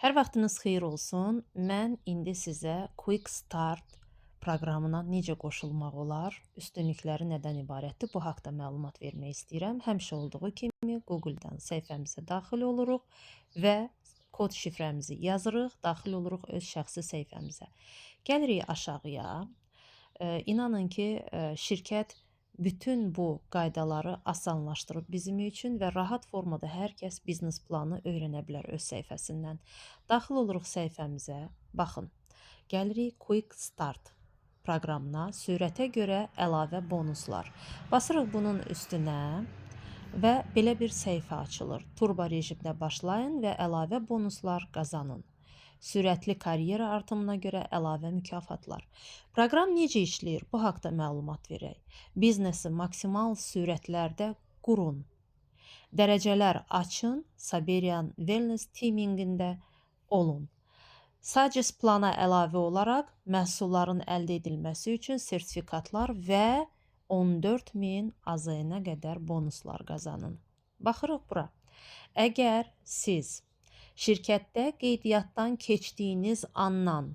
Hər vaxtınız xeyir olsun. Mən indi sizə Quick Start proqramına necə qoşulmaq olar, üstünlükləri nədən ibarətdir, bu haqda məlumat vermək istəyirəm. Həmişə olduğu kimi Google-dan səhifəmizə daxil oluruq və kod şifrəmizi yazırıq, daxil oluruq öz şəxsi səhifəmizə. Gəlirik aşağıya. İnanın ki, şirkət bütün bu qaydaları asanlaşdırıb bizim üçün və rahat formada hər kəs biznes planı öyrənə bilər öz səhifəsindən. Daxil oluruq səhifəmizə. Baxın, gəlirik Quick Start proqramına, sürətə görə əlavə bonuslar. Basırıq bunun üstünə və belə bir səhifə açılır. Turbo rejimdə başlayın və əlavə bonuslar qazanın. Sürətli karyera artımına görə əlavə mükafatlar. Proqram necə işləyir? Bu haqda məlumat verək. Biznesi maksimal sürətlərdə qurun. Dərəcələr açın, Saberian Wellness Teamingində olun. Sadəcə plana əlavə olaraq məhsulların əldə edilməsi üçün sertifikatlar və 14.000 AZN qədər bonuslar qazanın. Baxırıq bura. Əgər siz şirkətdə qeydiyyatdan keçdiyiniz andan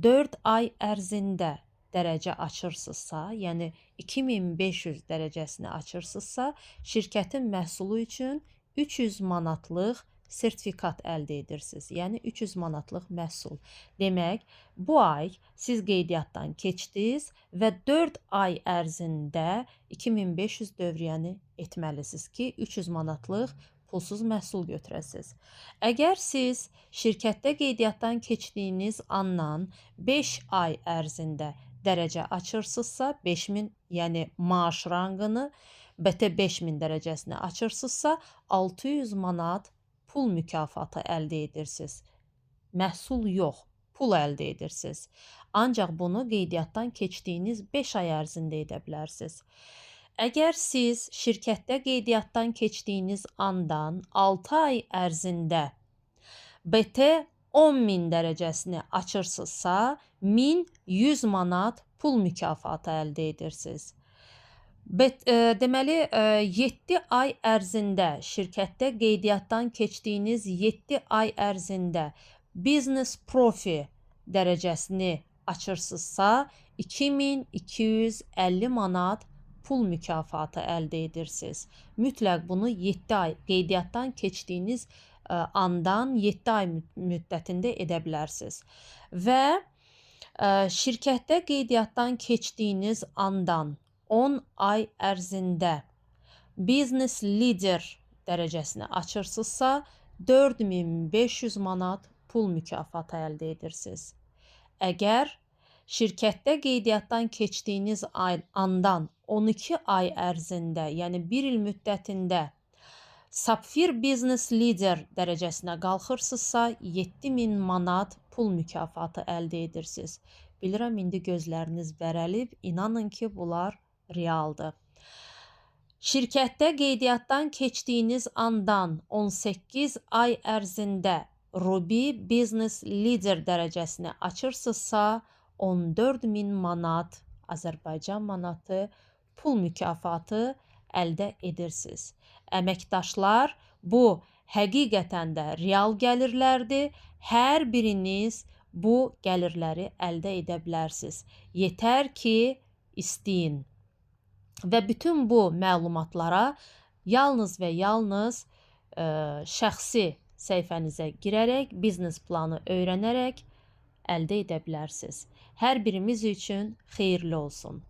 4 ay ərzində dərəcə açırsınızsa, yəni 2500 dərəcəsini açırsınızsa, şirkətin məhsulu üçün 300 manatlıq sertifikat əldə edirsiniz. Yəni 300 manatlıq məhsul. Demək, bu ay siz qeydiyyatdan keçdiniz və 4 ay ərzində 2500 dövriyyəni etməlisiniz ki, 300 manatlıq pulsuz məhsul götürəsiniz. Əgər siz şirkətdə qeydiyyatdan keçdiyiniz andan 5 ay ərzində dərəcə açırsınızsa, 5000, yəni maaş rangını BT 5000 dərəcəsini açırsınızsa, 600 manat pul mükafatı əldə edirsiniz. Məhsul yox, pul əldə edirsiniz. Ancaq bunu qeydiyyatdan keçdiyiniz 5 ay ərzində edə bilərsiniz. Əgər siz şirkətdə qeydiyyatdan keçdiyiniz andan 6 ay ərzində BT 10.000 dərəcəsini açırsınızsa, 1100 manat pul mükafatı əldə edirsiniz. Deməli, 7 ay ərzində şirkətdə qeydiyyatdan keçdiyiniz 7 ay ərzində Business Profi dərəcəsini açırsınızsa, 2250 manat pul mükafatı əldə edirsiniz. Mütləq bunu 7 ay qeydiyyatdan keçdiyiniz andan 7 ay müddətində edə bilərsiniz. Və şirkətdə qeydiyyatdan keçdiyiniz andan 10 ay ərzində Business Leader dərəcəsini açırsınızsa, 4500 manat pul mükafatı əldə edirsiniz. Əgər şirkətdə qeydiyyatdan keçdiyiniz andan 12 ay ərzində, yəni 1 il müddətində Sapphire Business Leader dərəcəsinə qalxırsınızsa, 7000 manat pul mükafatı əldə edirsiniz. Bilirəm, indi gözləriniz bərəlib, inanın ki, bunlar realdır. Şirkətdə qeydiyyatdan keçdiyiniz andan 18 ay ərzində Ruby Business Leader dərəcəsini açırsınızsa, 14.000 manat, Azərbaycan manatı pul mükafatı əldə edirsiniz. Əməkdaşlar, bu həqiqətən də real gəlirlərdir. Hər biriniz bu gəlirləri əldə edə bilərsiniz. Yetər ki, istəyin. Və bütün bu məlumatlara yalnız və yalnız şəxsi səhifənizə girərək, biznes planı öyrənərək əldə edə bilərsiniz. Hər birimiz üçün xeyirli olsun.